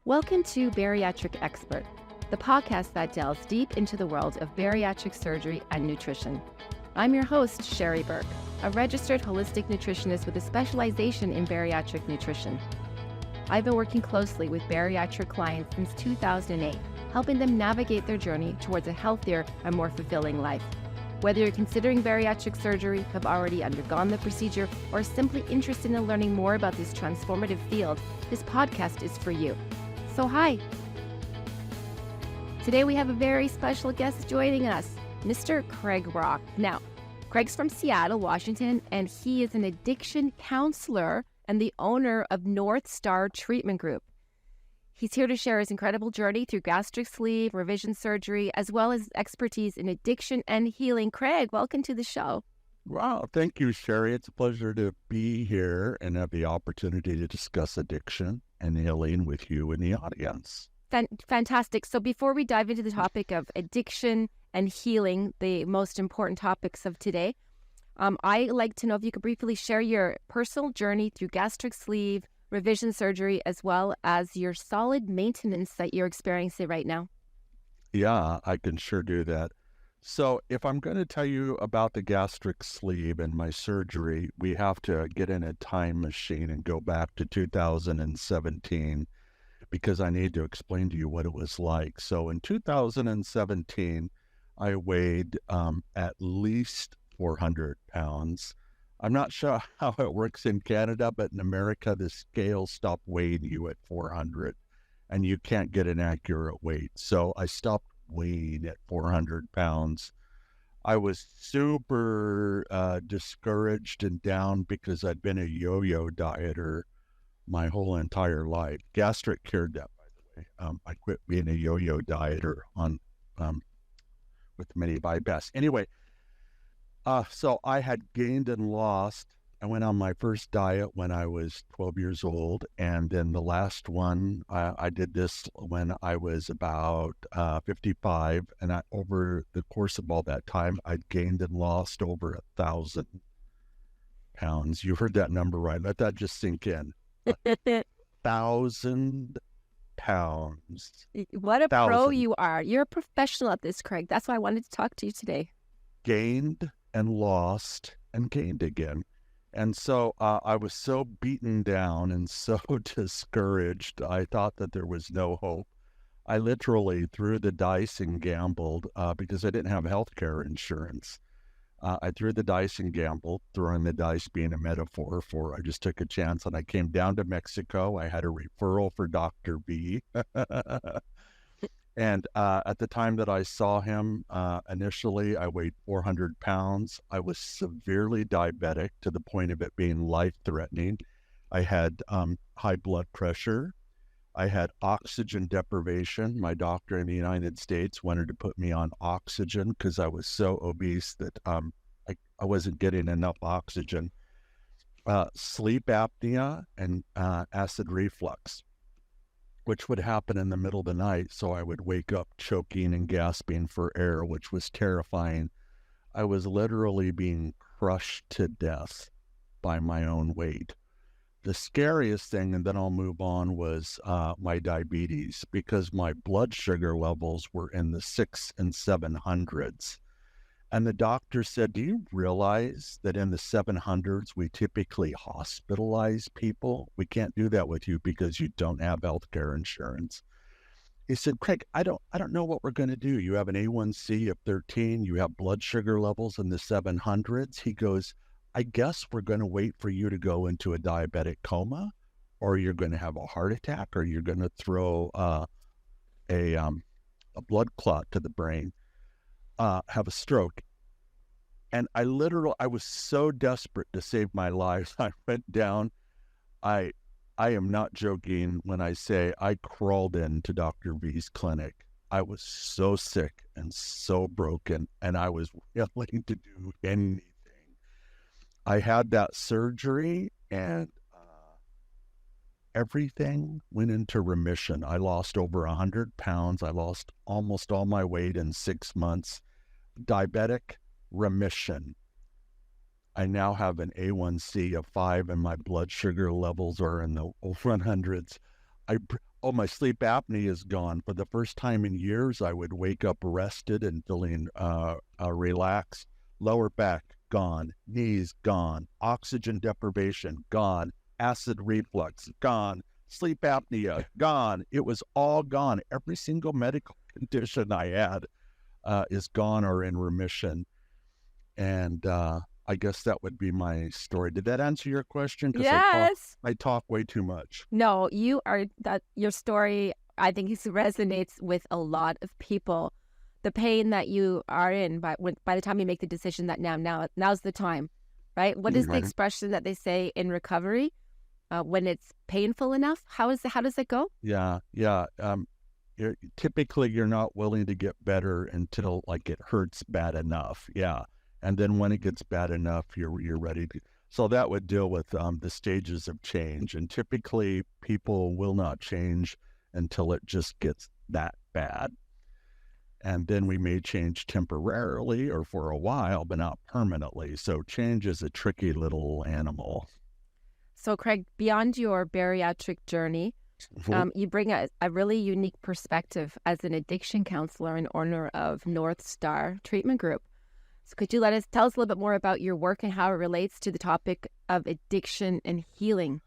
Welcome to Bariatric Expert, the podcast that delves deep into the world of bariatric surgery and nutrition. I'm your host, Sherry Burke, a registered holistic nutritionist with a specialization in bariatric nutrition. I've been working closely with bariatric clients since 2008, helping them navigate their journey towards a healthier and more fulfilling life. Whether you're considering bariatric surgery, have already undergone the procedure, or are simply interested in learning more about this transformative field, this podcast is for you. So hi. Today we have a very special guest joining us, Mr. Craig Rock. Now, Craig's from Seattle, Washington, and he is an addiction counselor and the owner of North Star Treatment Group. He's here to share his incredible journey through gastric sleeve, revision surgery, as well as expertise in addiction and healing. Craig, welcome to the show. Wow, thank you, Sherry. It's a pleasure to be here and have the opportunity to discuss addiction and healing with you in the audience. Fantastic. So before we dive into the topic of addiction and healing, the most important topics of today, I'd like to know if you could briefly share your personal journey through gastric sleeve, revision surgery, as well as your solid maintenance that you're experiencing right now. Yeah, I can sure do that. So if I'm going to tell you about the gastric sleeve and my surgery, we have to get in a time machine and go back to 2017 because I need to explain to you what it was like. So in 2017, I weighed at least 400 pounds. I'm not sure how it works in Canada, but in America, the scale stopped weighing you at 400 and you can't get an accurate weight. So I stopped weighing at 400 pounds. I was super discouraged and down because I'd been a yo-yo dieter my whole entire life. Gastric cured that, by the way. I quit being a yo-yo dieter on with many bypass. Anyway, so I had gained and lost. I went on my first diet when I was 12 years old, and then the last one, I did this when I was about 55, and over the course of all that time, I'd gained and lost over 1,000 pounds. You heard that number right. Let that just sink in. 1,000 pounds. What a pro you are. You're a professional at this, Craig. That's why I wanted to talk to you today. Gained and lost and gained again. And so I was so beaten down and so discouraged, I thought that there was no hope. I literally threw the dice and gambled because I didn't have health care insurance. I threw the dice and gambled, throwing the dice being a metaphor for I just took a chance. And I came down to Mexico. I had a referral for Dr. B. And at the time that I saw him, initially, I weighed 400 pounds. I was severely diabetic to the point of it being life-threatening. I had high blood pressure. I had oxygen deprivation. My doctor in the United States wanted to put me on oxygen because I was so obese that I wasn't getting enough oxygen. Sleep apnea and acid reflux, which would happen in the middle of the night. So I would wake up choking and gasping for air, which was terrifying. I was literally being crushed to death by my own weight. The scariest thing, and then I'll move on, was my diabetes, because my blood sugar levels were in the 600s and 700s. And the doctor said, do you realize that in the 700s, we typically hospitalize people? We can't do that with you because you don't have health care insurance. He said, Craig, I don't know what we're going to do. You have an A1C of 13. You have blood sugar levels in the 700s. He goes, I guess we're going to wait for you to go into a diabetic coma, or you're going to have a heart attack, or you're going to throw a blood clot to the brain. Have a stroke. And I was so desperate to save my life. I went down. I am not joking when I say I crawled into Dr. V's clinic. I was so sick and so broken, and I was willing to do anything. I had that surgery, and everything went into remission. I lost over 100 pounds. I lost almost all my weight in 6 months. Diabetic remission. I now have an A1C of 5 and my blood sugar levels are in the 100s. my sleep apnea is gone. For the first time in years, I would wake up rested and feeling relaxed. Lower back gone, knees gone, oxygen deprivation gone, acid reflux gone, sleep apnea gone. It was all gone. Every single medical condition I had is gone or in remission. And I guess that would be my story. Did that answer your question? Because Yes. I talk way too much. No, your story, I think, resonates with a lot of people. The pain that you are in by the time you make the decision that now's the time, right? What is the expression that they say in recovery? When it's painful enough, how does it go? Yeah. Typically, you're not willing to get better until like it hurts bad enough. Yeah. And then when it gets bad enough, you're ready to. So that would deal with the stages of change. And typically, people will not change until it just gets that bad. And then we may change temporarily or for a while, but not permanently. So change is a tricky little animal. So, Craig, beyond your bariatric journey, you bring a really unique perspective as an addiction counselor and owner of North Star Treatment Group. So could you tell us a little bit more about your work and how it relates to the topic of addiction and healing?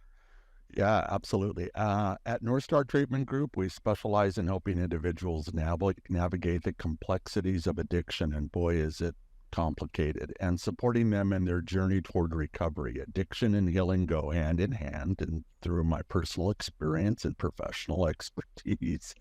Yeah, absolutely. At North Star Treatment Group, we specialize in helping individuals navigate the complexities of addiction, and boy, is it complicated, and supporting them in their journey toward recovery. Addiction and healing go hand in hand, and through my personal experience and professional expertise,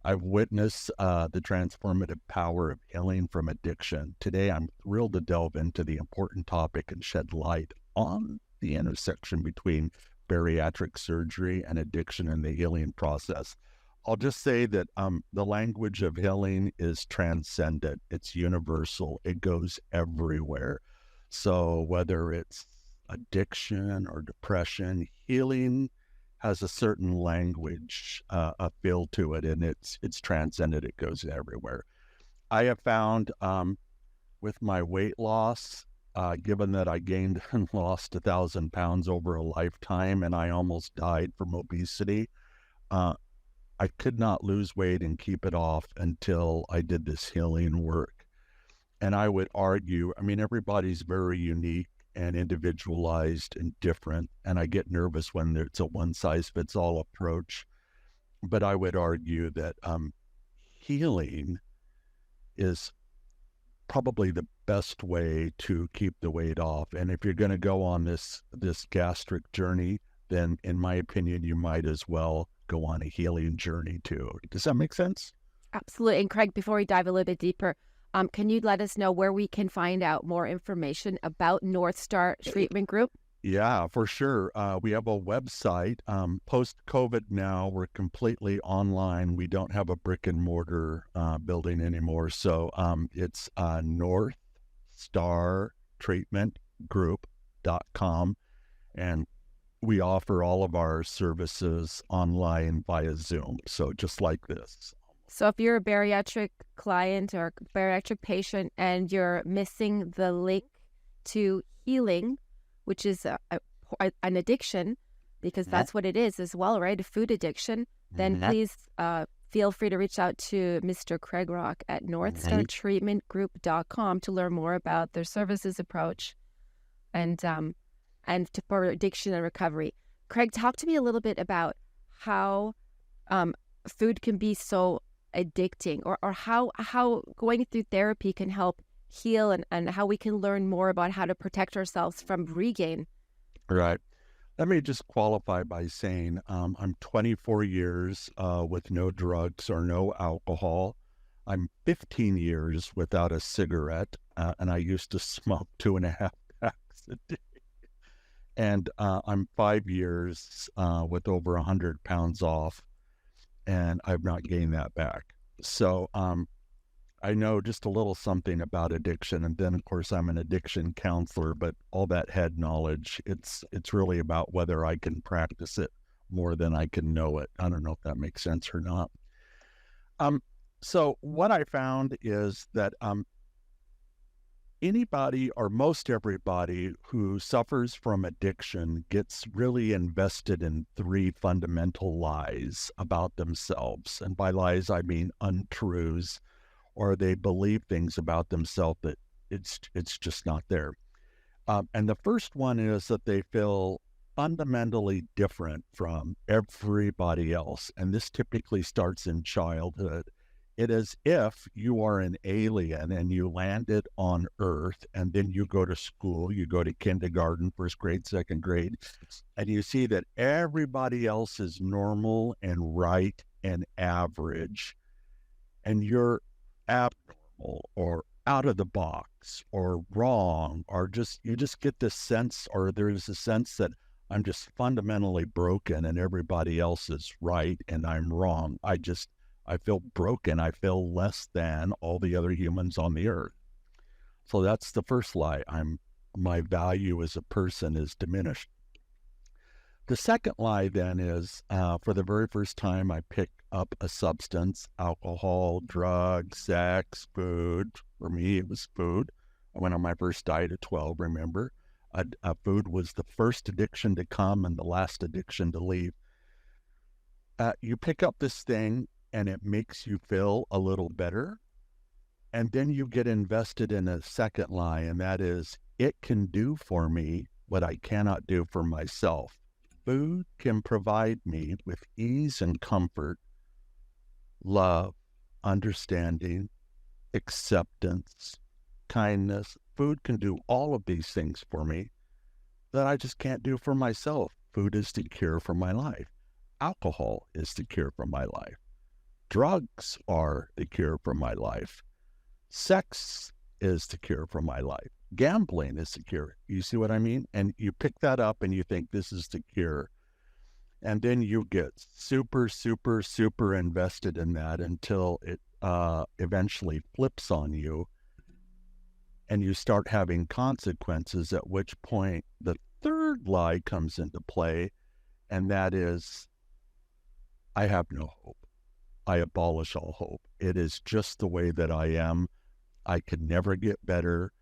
I've witnessed the transformative power of healing from addiction. Today, I'm thrilled to delve into the important topic and shed light on the intersection between bariatric surgery and addiction and the healing process. I'll just say that the language of healing is transcendent. It's universal. It goes everywhere. So whether it's addiction or depression, healing has a certain language, a feel to it, and it's transcendent. It goes everywhere. I have found with my weight loss, given that I gained and lost 1,000 pounds over a lifetime, and I almost died from obesity, I could not lose weight and keep it off until I did this healing work. And I would argue, I mean, everybody's very unique and individualized and different. And I get nervous when it's a one-size-fits-all approach. But I would argue that healing is probably the best way to keep the weight off. And if you're going to go on this gastric journey, then in my opinion, you might as well go on a healing journey too. Does that make sense? Absolutely. And Craig, before we dive a little bit deeper, can you let us know where we can find out more information about North Star Treatment Group? Yeah, for sure. We have a website. Post-COVID now, we're completely online. We don't have a brick and mortar building anymore. So it's northstartreatmentgroup.com. And we offer all of our services online via Zoom. So just like this. So if you're a bariatric client or bariatric patient and you're missing the link to healing, which is an addiction, because that's what it is as well, right? A food addiction, then please feel free to reach out to Mr. Craig Rock at northstartreatmentgroup.com to learn more about their services approach and for addiction and recovery. Craig, talk to me a little bit about how food can be so addicting, or how going through therapy can help heal, and how we can learn more about how to protect ourselves from regain. Right. Let me just qualify by saying I'm 24 years with no drugs or no alcohol. I'm 15 years without a cigarette, and I used to smoke 2.5 packs a day. And I'm 5 years with over 100 pounds off, and I've not gained that back. So I know just a little something about addiction. And then, of course, I'm an addiction counselor, but all that head knowledge, it's really about whether I can practice it more than I can know it. I don't know if that makes sense or not. So what I found is that anybody or most everybody who suffers from addiction gets really invested in three fundamental lies about themselves. And by lies, I mean untruths, or they believe things about themselves that it's just not there. And the first one is that they feel fundamentally different from everybody else. And this typically starts in childhood. It is if you are an alien and you landed on Earth, and then you go to school, you go to kindergarten, first grade, second grade, and you see that everybody else is normal and right and average, and you're abnormal or out of the box or wrong, or you just get this sense, or there's a sense that I'm just fundamentally broken and everybody else is right and I'm wrong. I feel broken. I feel less than all the other humans on the earth. So that's the first lie. My value as a person is diminished. The second lie then is, for the very first time, I pick up a substance, alcohol, drugs, sex, food. For me, it was food. I went on my first diet at 12, remember? Food was the first addiction to come and the last addiction to leave. You pick up this thing and it makes you feel a little better. And then you get invested in a second lie, and that is, it can do for me what I cannot do for myself. Food can provide me with ease and comfort, love, understanding, acceptance, kindness. Food can do all of these things for me that I just can't do for myself. Food is the cure for my life. Alcohol is the cure for my life. Drugs are the cure for my life. Sex is the cure for my life. Gambling is the cure. You see what I mean? And you pick that up and you think this is the cure. And then you get super, super, super invested in that until it eventually flips on you and you start having consequences, at which point the third lie comes into play, and that is, I have no hope. I abolish all hope. It is just the way that I am. I could never get better.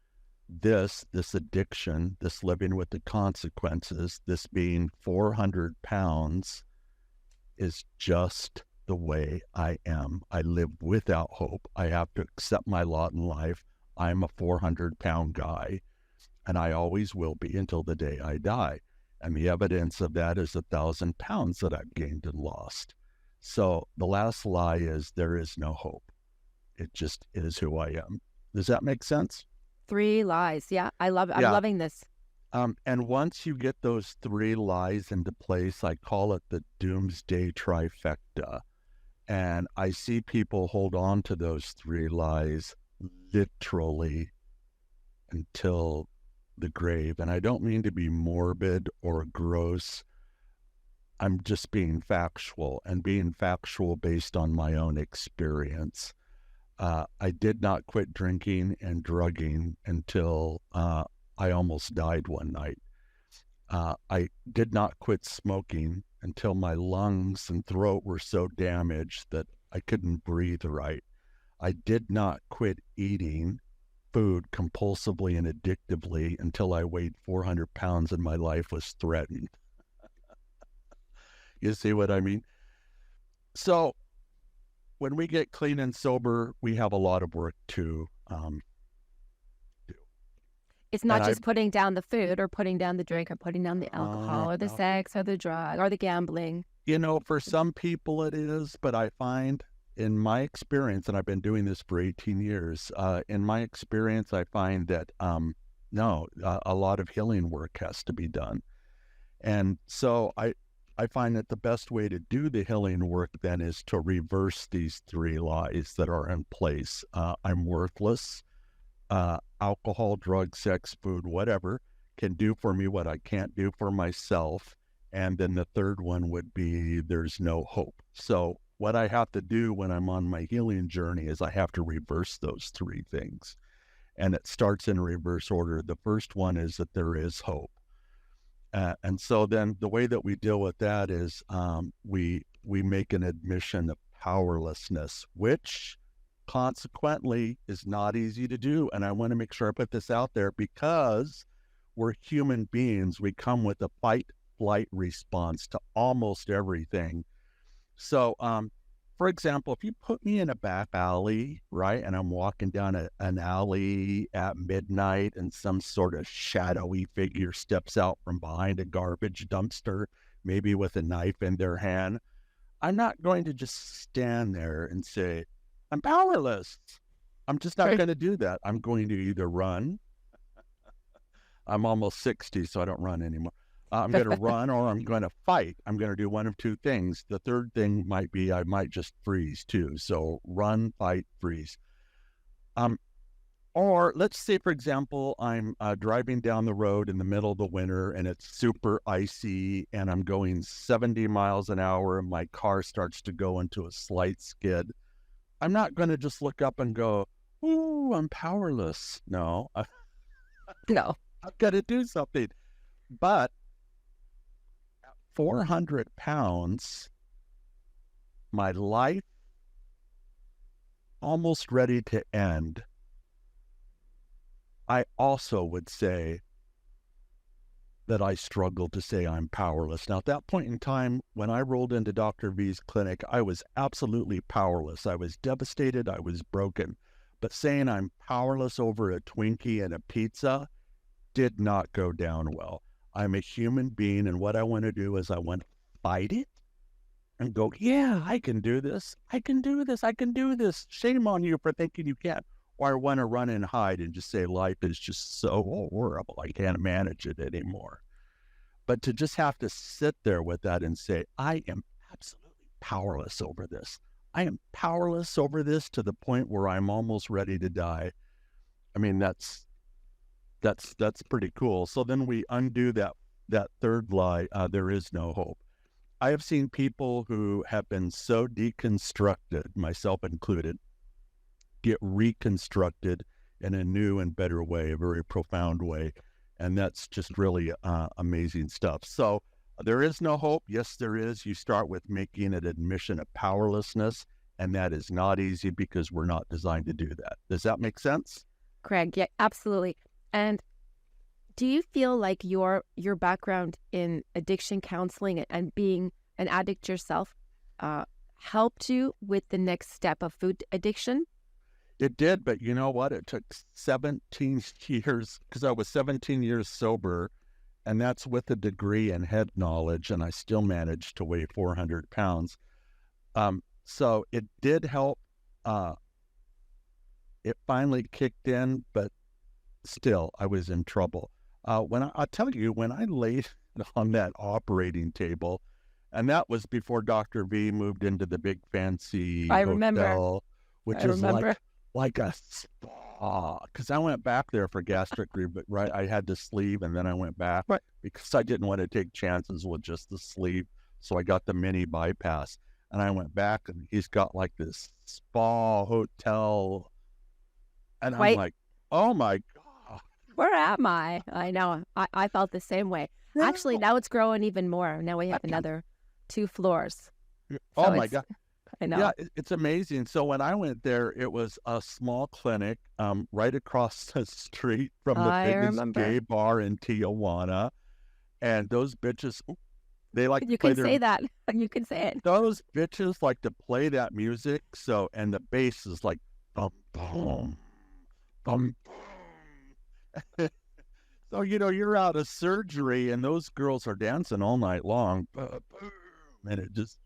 This addiction, this living with the consequences, this being 400 pounds is just the way I am. I live without hope. I have to accept my lot in life. I'm a 400-pound guy, and I always will be until the day I die. And the evidence of that is 1,000 pounds that I've gained and lost. So the last lie is there is no hope. It just is who I am. Does that make sense? 3 lies. Yeah, I'm loving this. And once you get those 3 lies into place, I call it the doomsday trifecta. And I see people hold on to those 3 lies literally until the grave. And I don't mean to be morbid or gross. I'm just being factual, and being factual based on my own experience. I did not quit drinking and drugging until I almost died one night. I did not quit smoking until my lungs and throat were so damaged that I couldn't breathe right. I did not quit eating food compulsively and addictively until I weighed 400 pounds and my life was threatened. You see what I mean? So when we get clean and sober, we have a lot of work to do. It's not just putting down the food or putting down the drink or putting down the alcohol or the sex or the drug or the gambling. You know, for some people it is, but I find in my experience, and I've been doing this for 18 years, in my experience, I find that no, a lot of healing work has to be done. And so I find that the best way to do the healing work then is to reverse these 3 lies that are in place. I'm worthless. Alcohol, drugs, sex, food, whatever can do for me what I can't do for myself. And then the third one would be there's no hope. So what I have to do when I'm on my healing journey is I have to reverse those 3 things. And it starts in reverse order. The first one is that there is hope. And so then the way that we deal with that is we make an admission of powerlessness, which consequently is not easy to do. And I want to make sure I put this out there because we're human beings. We come with a fight flight response to almost everything. So, for example, if you put me in a back alley, right, and I'm walking down an alley at midnight and some sort of shadowy figure steps out from behind a garbage dumpster, maybe with a knife in their hand, I'm not going to just stand there and say, I'm powerless. I'm just not going to do that. I'm going to either run. I'm almost 60, so I don't run anymore. I'm going to run or I'm going to fight. I'm going to do one of two things. The third thing might be I might just freeze too. So run, fight, freeze. Or let's say, for example, I'm driving down the road in the middle of the winter and it's super icy and I'm going 70 miles an hour and my car starts to go into a slight skid. I'm not going to just look up and go, ooh, I'm powerless. No. No. I've got to do something. But 400 pounds, my life almost ready to end, I also would say that I struggled to say I'm powerless. Now, at that point in time, when I rolled into Dr. V's clinic, I was absolutely powerless. I was devastated. I was broken. But saying I'm powerless over a Twinkie and a pizza did not go down well. I'm a human being, and what I want to do is I want to fight it and go, yeah, I can do this. I can do this. I can do this. Shame on you for thinking you can't. Or I want to run and hide and just say life is just so horrible. I can't manage it anymore. But to just have to sit there with that and say, I am absolutely powerless over this. I am powerless over this to the point where I'm almost ready to die. I mean, that's pretty cool. So then we undo that third lie, there is no hope. I have seen people who have been so deconstructed, myself included, get reconstructed in a new and better way, a very profound way. And that's just really amazing stuff. So there is no hope. Yes, there is. You start with making an admission of powerlessness, and that is not easy because we're not designed to do that. Does that make sense? Craig, yeah, absolutely. And do you feel like your background in addiction counseling and being an addict yourself helped you with the next step of food addiction? It did, but you know what? It took 17 years because I was 17 years sober, and that's with a degree in head knowledge, and I still managed to weigh 400 pounds. So it did help. It finally kicked in, but still, I was in trouble. I'll tell you, when I laid on that operating table, and that was before Dr. V moved into the big fancy hotel, which is like a spa. Because I went back there for gastric rehab, right? I had the sleeve, and then I went back because I didn't want to take chances with just the sleeve. So I got the mini bypass, and I went back, and he's got like this spa hotel, and I'm like, oh my God. Where am I? I know. I felt the same way. No. Actually, now it's growing even more. Now we have another 2 floors. Oh my God. I know. Yeah, it's amazing. So when I went there, it was a small clinic right across the street from the biggest gay bar in Tijuana. And those bitches, they like you to play can say that. You can say it. Those bitches like to play that music. So, and the bass is like, bum, bum, bum, bum. So, you know, you're out of surgery and those girls are dancing all night long. And it just...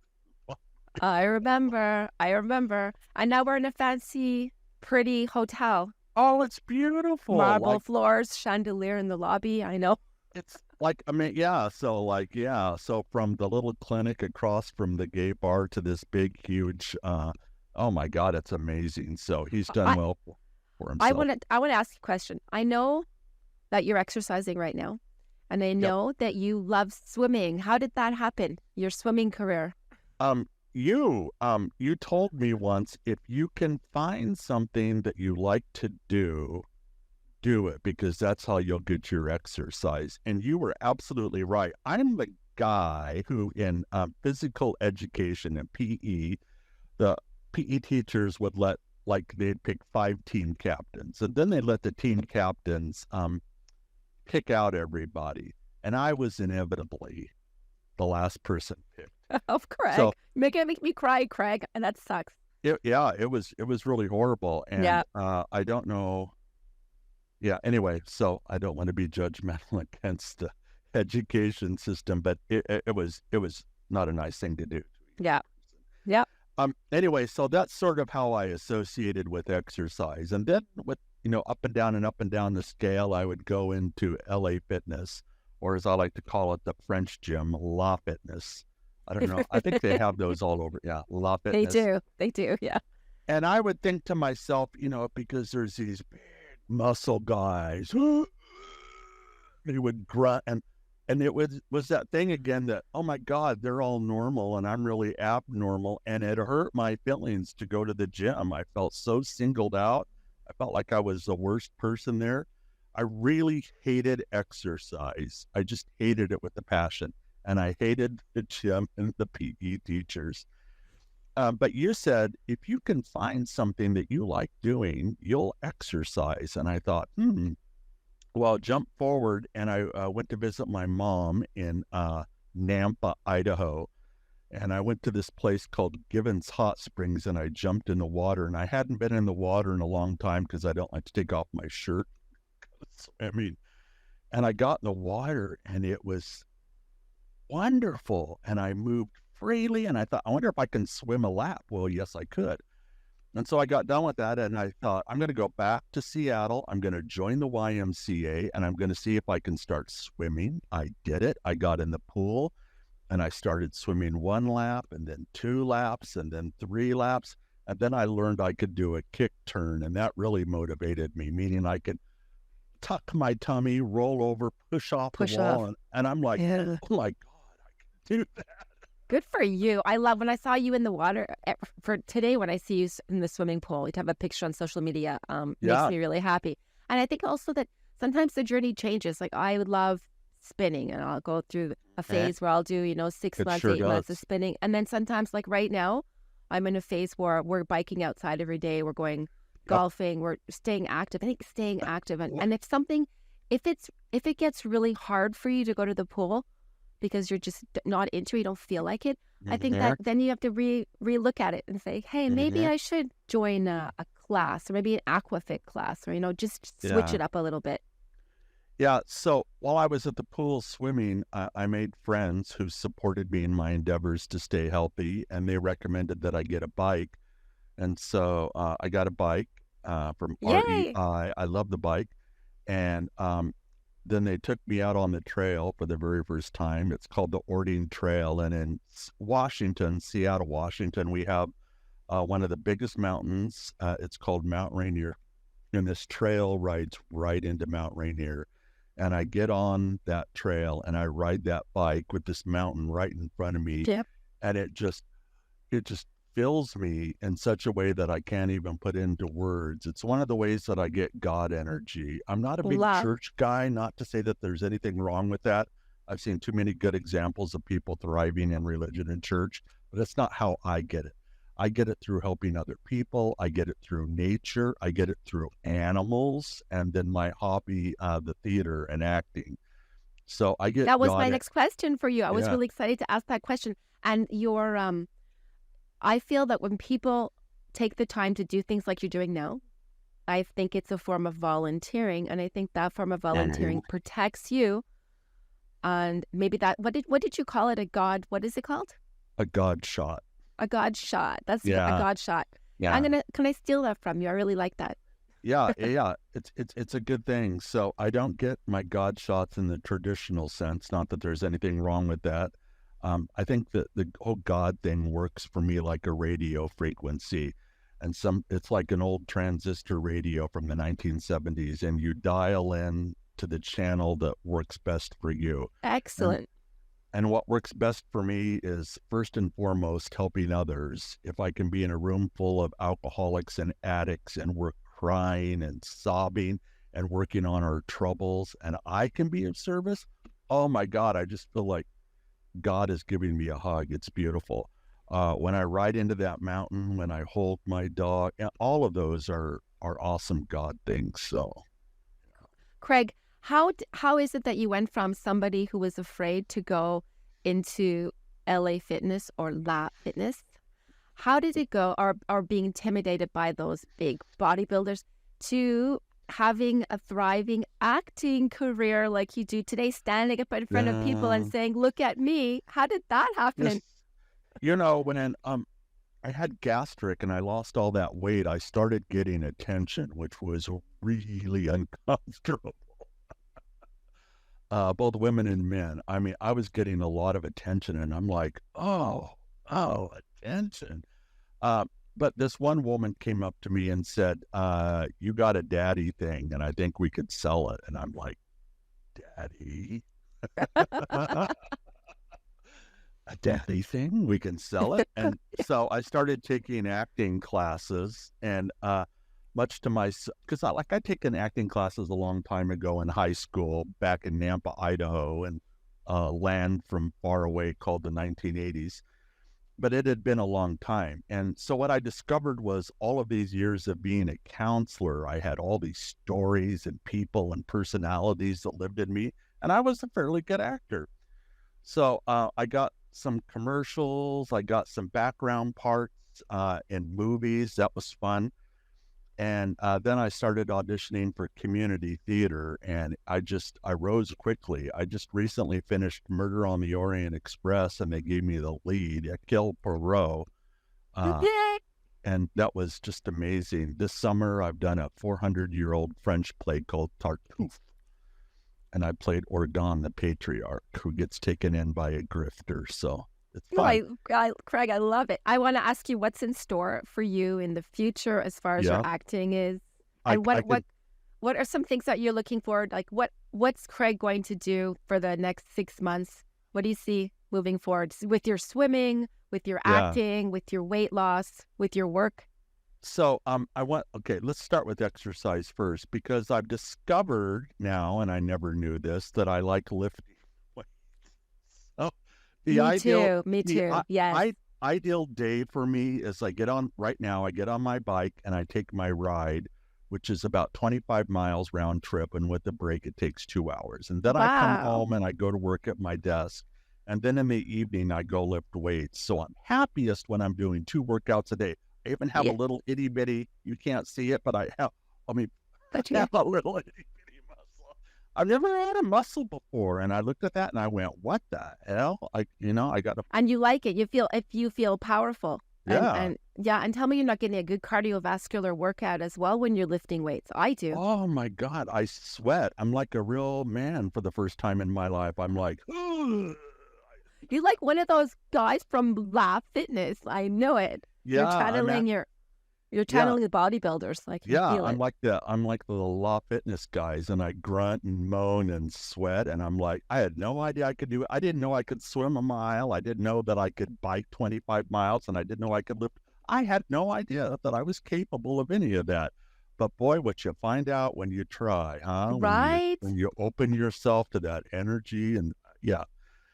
I remember. And now we're in a fancy, pretty hotel. Oh, it's beautiful. Marble floors, chandelier in the lobby. I know. It's like, I mean, yeah. So from the little clinic across from the gay bar to this big, huge, oh my God, it's amazing. So he's done well for himself. I want to ask you a question. I know that you're exercising right now, and I know that you love swimming. How did that happen? Your swimming career? You told me once, if you can find something that you like to do it, because that's how you'll get your exercise. And you were absolutely right. I'm the guy who in physical education and PE, the PE teachers would let like they'd pick 5 team captains, and then they let the team captains pick out everybody. And I was inevitably the last person picked. Oh, Craig, So make me cry, Craig, and that sucks. it was really horrible. And Yeah. I don't know. Yeah. Anyway, so I don't want to be judgmental against the education system, but it was not a nice thing to do. Yeah. Yeah. Anyway, so that's sort of how I associated with exercise. And then with, up and down the scale, I would go into LA Fitness, or as I like to call it, the French gym, La Fitness. I don't know. I think they have those all over. Yeah, La Fitness. They do. Yeah. And I would think to myself, because there's these big muscle guys, they would grunt, and it was that thing again that, oh my God, they're all normal and I'm really abnormal. And it hurt my feelings to go to the gym. I felt so singled out. I felt like I was the worst person there. I really hated exercise. I just hated it with a passion. And I hated the gym and the PE teachers. But you said, if you can find something that you like doing, you'll exercise. And I thought, well, jump forward, and I went to visit my mom in Nampa, Idaho, and I went to this place called Givens Hot Springs, and I jumped in the water, and I hadn't been in the water in a long time because I don't like to take off my shirt. And I got in the water, and it was wonderful, and I moved freely, and I thought, I wonder if I can swim a lap. Well, yes, I could. And so I got done with that, and I thought, I'm going to go back to Seattle. I'm going to join the YMCA, and I'm going to see if I can start swimming. I did it. I got in the pool, and I started swimming 1 lap, and then 2 laps, and then 3 laps. And then I learned I could do a kick turn, and that really motivated me, meaning I could tuck my tummy, roll over, push off the wall. And I'm like, oh my God, I can do that. Good for you. I love when I saw you in the water for today. When I see you in the swimming pool, to have a picture on social media makes me really happy. And I think also that sometimes the journey changes. Like I would love spinning, and I'll go through a phase where I'll do 6 months, 8 months of spinning, and then sometimes, like right now, I'm in a phase where we're biking outside every day. We're going golfing. We're staying active. I think staying active, and if it gets really hard for you to go to the pool, because you're just not into it, you don't feel like it, I think that then you have to re-look at it and say, hey, maybe I should join a class, or maybe an aquafit class, or, just switch it up a little bit. Yeah, so while I was at the pool swimming, I made friends who supported me in my endeavors to stay healthy, and they recommended that I get a bike. And so I got a bike from REI. I love the bike. And then they took me out on the trail for the very first time. It's called the Ording Trail. And in Seattle, Washington, we have one of the biggest mountains. It's called Mount Rainier. And this trail rides right into Mount Rainier. And I get on that trail and I ride that bike with this mountain right in front of me. Yep. And it just fills me in such a way that I can't even put into words. It's one of the ways that I get God energy. I'm not a big church guy, not to say that there's anything wrong with that. I've seen too many good examples of people thriving in religion and church, but it's not how I get it. I get it through helping other people. I get it through nature. I get it through animals, and then my hobby, the theater and acting. So I get that was my next question for you. I was really excited to ask that question. And your I feel that when people take the time to do things like you're doing now, I think it's a form of volunteering, and I think that form of volunteering protects you. And maybe that what did you call it? What is it called? A God shot. A God shot. That's a God shot. Yeah. Can I steal that from you? I really like that. Yeah. It's a good thing. So I don't get my God shots in the traditional sense. Not that there's anything wrong with that. I think that the whole God thing works for me like a radio frequency, and it's like an old transistor radio from the 1970s, and you dial in to the channel that works best for you. Excellent. And what works best for me is first and foremost helping others. If I can be in a room full of alcoholics and addicts, and we're crying and sobbing and working on our troubles, and I can be of service, oh my God, I just feel like God is giving me a hug. It's beautiful. when I ride into that mountain, when I hold my dog, and all of those are awesome God things. So, Craig, how is it that you went from somebody who was afraid to go into LA Fitness or La Fitness? How did it go, or being intimidated by those big bodybuilders, to having a thriving acting career like you do today, standing up in front of people and saying, "Look at me"? How did that happen? when I had gastric and I lost all that weight, I started getting attention, which was really uncomfortable. Both women and men. I mean, I was getting a lot of attention, and I'm like, oh, attention. But this one woman came up to me and said, you got a daddy thing, and I think we could sell it. And I'm like, daddy? A daddy thing? We can sell it? And so I started taking acting classes, and much to my, because I'd taken acting classes a long time ago in high school back in Nampa, Idaho, and land from far away called the 1980s. But it had been a long time. And so what I discovered was all of these years of being a counselor, I had all these stories and people and personalities that lived in me, and I was a fairly good actor. So I got some commercials, I got some background parts in movies. That was fun. And then I started auditioning for community theater, and I rose quickly. I just recently finished Murder on the Orient Express, and they gave me the lead, Hercule Poirot. And that was just amazing. This summer, I've done a 400-year-old French play called Tartuffe. And I played Orgon, the patriarch, who gets taken in by a grifter. So it's fun. Craig, I love it. I want to ask you what's in store for you in the future as far as your acting is. And what are some things that you're looking forward? Like what's Craig going to do for the next 6 months? What do you see moving forward with your swimming, with your acting, with your weight loss, with your work? So let's start with exercise first, because I've discovered now, and I never knew this, that I like lifting weights. So Me too. Yes. Ideal day for me is I get on my bike and I take my ride, which is about 25 miles round trip. And with the break, it takes 2 hours. And then I come home and I go to work at my desk. And then in the evening, I go lift weights. So I'm happiest when I'm doing 2 workouts a day. I even have a little itty bitty, you can't see it, but I have a little itty bitty muscle. I've never had a muscle before. And I looked at that and I went, what the hell? I got to. And you like it. You feel powerful. Yeah. And tell me you're not getting a good cardiovascular workout as well when you're lifting weights. I do. Oh my God. I sweat. I'm like a real man for the first time in my life. I'm like, ugh. You're like one of those guys from La Fitness. I know it. Yeah, you're channeling the bodybuilders. I'm like the Law Fitness guys, and I grunt and moan and sweat, and I'm like, I had no idea I could do it. I didn't know I could swim a mile. I didn't know that I could bike 25 miles, and I didn't know I could lift. I had no idea that I was capable of any of that. But boy, what you find out when you try, huh? Right. When you open yourself to that energy, and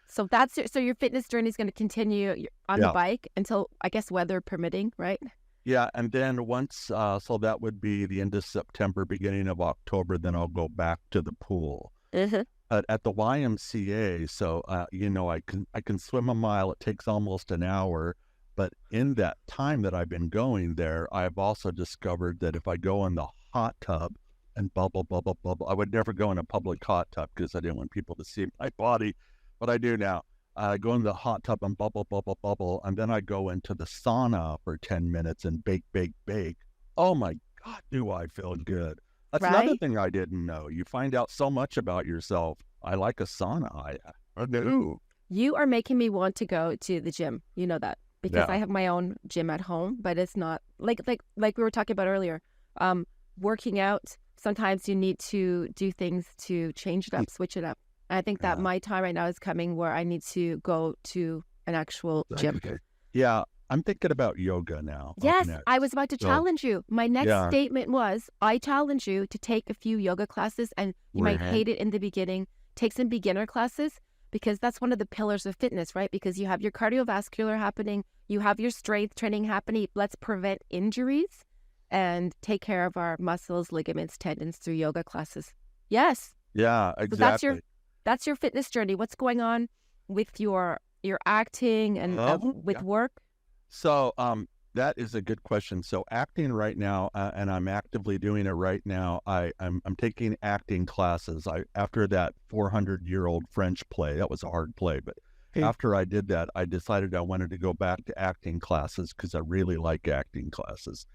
So so your fitness journey is going to continue on the bike until, I guess, weather permitting, right? Yeah, and then once, so that would be the end of September, beginning of October, then I'll go back to the pool. Mm-hmm. At the YMCA, so, I can swim a mile. It takes almost an hour. But in that time that I've been going there, I've also discovered that if I go in the hot tub and bubble, I would never go in a public hot tub because I didn't want people to see my body. But I do now. I go in the hot tub and bubble, and then I go into the sauna for 10 minutes and bake. Oh my God, do I feel good. That's another thing I didn't know. You find out so much about yourself. I like a sauna. I do. You are making me want to go to the gym. You know that. Because I have my own gym at home, but it's not like we were talking about earlier. Working out, sometimes you need to do things to change it up, switch it up. I think that my time right now is coming where I need to go to an actual gym. Okay. Yeah, I'm thinking about yoga now. Yes, I was about to challenge you. My next statement was, I challenge you to take a few yoga classes, and you might hate it in the beginning. Take some beginner classes, because that's one of the pillars of fitness, right? Because you have your cardiovascular happening, you have your strength training happening. Let's prevent injuries and take care of our muscles, ligaments, tendons through yoga classes. Yes. Yeah, So exactly. that's your fitness journey. What's going on with your acting and with Yeah. work? So that is a good question. So acting right now, and I'm actively doing it right now. I'm taking acting classes. After that 400-year-old French play, that was a hard play, but after I did that, I decided I wanted to go back to acting classes because I really like acting classes.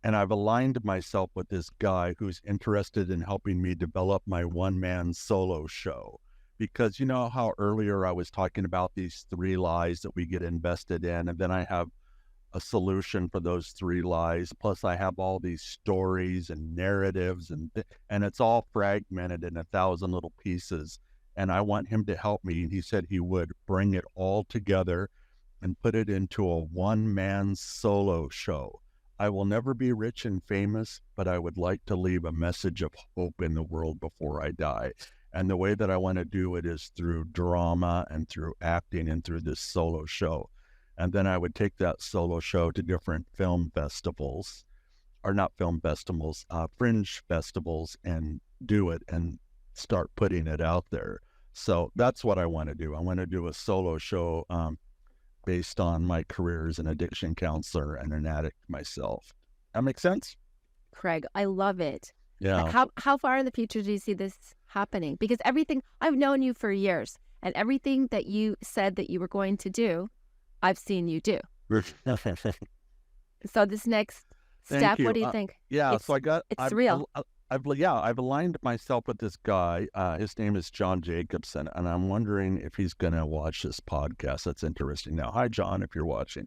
And I've aligned myself with this guy who's interested in helping me develop my one-man solo show. Because you know how earlier I was talking about these 3 lies that we get invested in, and then I have a solution for those 3 lies. Plus I have all these stories and narratives and it's all fragmented in 1,000 little pieces. And I want him to help me. And he said he would bring it all together and put it into a one-man solo show. I will never be rich and famous, but I would like to leave a message of hope in the world before I die. And the way that I want to do it is through drama and through acting and through this solo show. And then I would take that solo show to different film festivals, or not film festivals, fringe festivals, and do it and start putting it out there. So that's what I want to do. I want to do a solo show based on my career as an addiction counselor and an addict myself. That makes sense? Craig, I love it. Yeah. How far in the future do you see this happening? Because everything, I've known you for years, and everything that you said that you were going to do, I've seen you do. So this next step, what do you think? Yeah, it's, so it's real. I've aligned myself with this guy. His name is John Jacobson, and I'm wondering if he's going to watch this podcast. That's interesting. Now, hi, John, if you're watching.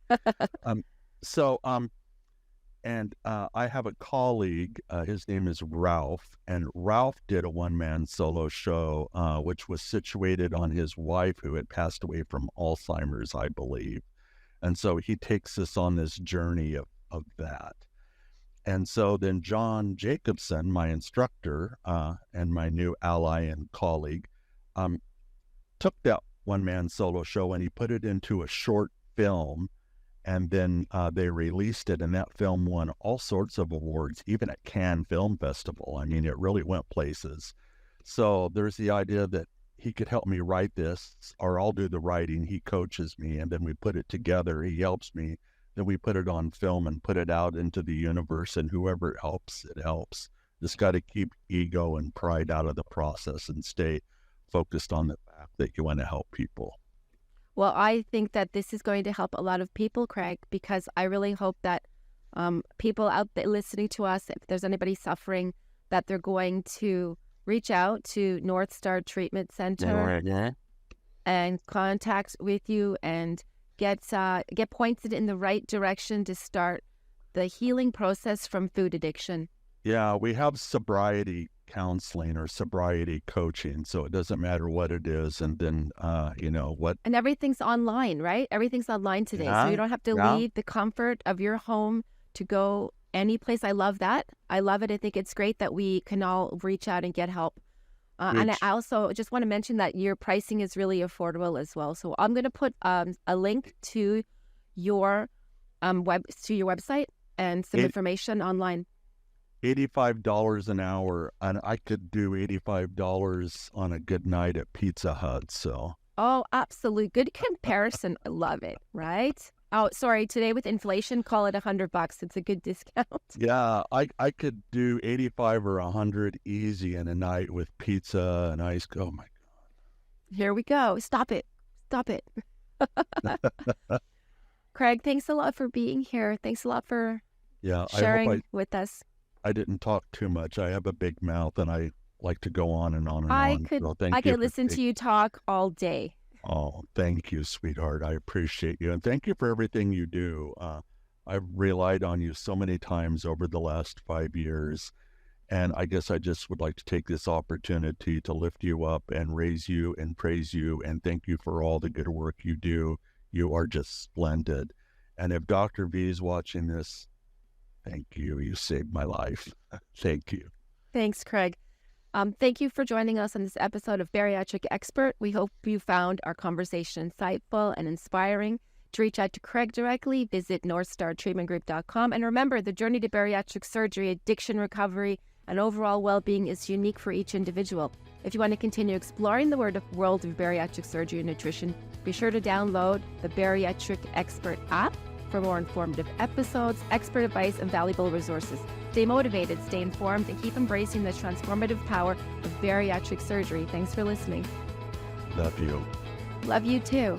And I have a colleague, his name is Ralph, and Ralph did a one-man solo show, which was situated on his wife who had passed away from Alzheimer's, I believe. And so he takes us on this journey of that. And so then John Jacobson, my instructor and my new ally and colleague, took that one-man solo show and he put it into a short film. And then they released it, and that film won all sorts of awards, even at Cannes Film Festival. I mean, it really went places. So there's the idea that he could help me write this, or I'll do the writing. He coaches me, and then we put it together. He helps me. Then we put it on film and put it out into the universe, and whoever it helps, it helps. Just got to keep ego and pride out of the process and stay focused on the fact that you want to help people. Well, I think that this is going to help a lot of people, Craig, because I really hope that people out there listening to us, if there's anybody suffering, that they're going to reach out to North Star Treatment Center and contact with you and get pointed in the right direction to start the healing process from food addiction. Yeah, we have sobriety counseling or sobriety coaching, so it doesn't matter what it is. And then and everything's online, right? Everything's online today, so you don't have to leave the comfort of your home to go any place. I love that. I love it. I think it's great that we can all reach out and get help. And I also just want to mention that your pricing is really affordable as well. So I'm going to put a link to your website and some information online. $85 an hour, and I could do $85 on a good night at Pizza Hut. So absolutely good comparison. I love it. Right? Oh, sorry. Today with inflation, call it $100. It's a good discount. Yeah, I could do 85 or 100 easy in a night with pizza and ice. Oh my God! Here we go. Stop it. Craig, thanks a lot for being here. Thanks a lot for sharing with us. I didn't talk too much. I have a big mouth and I like to go on and on and I on. could listen to you talk all day. Oh, thank you, sweetheart. I appreciate you. And thank you for everything you do. I've relied on you so many times over the last 5 years. And I guess I just would like to take this opportunity to lift you up and raise you and praise you and thank you for all the good work you do. You are just splendid. And if Dr. V is watching this, thank you. You saved my life. Thank you. Thanks, Craig. Thank you for joining us on this episode of Bariatric Expert. We hope you found our conversation insightful and inspiring. To reach out to Craig directly, visit northstartreatmentgroup.com. And remember, the journey to bariatric surgery, addiction recovery, and overall well-being is unique for each individual. If you want to continue exploring the world of bariatric surgery and nutrition, be sure to download the Bariatric Expert app for more informative episodes, expert advice, and valuable resources. Stay motivated, stay informed, and keep embracing the transformative power of bariatric surgery. Thanks for listening. Love you. Love you too.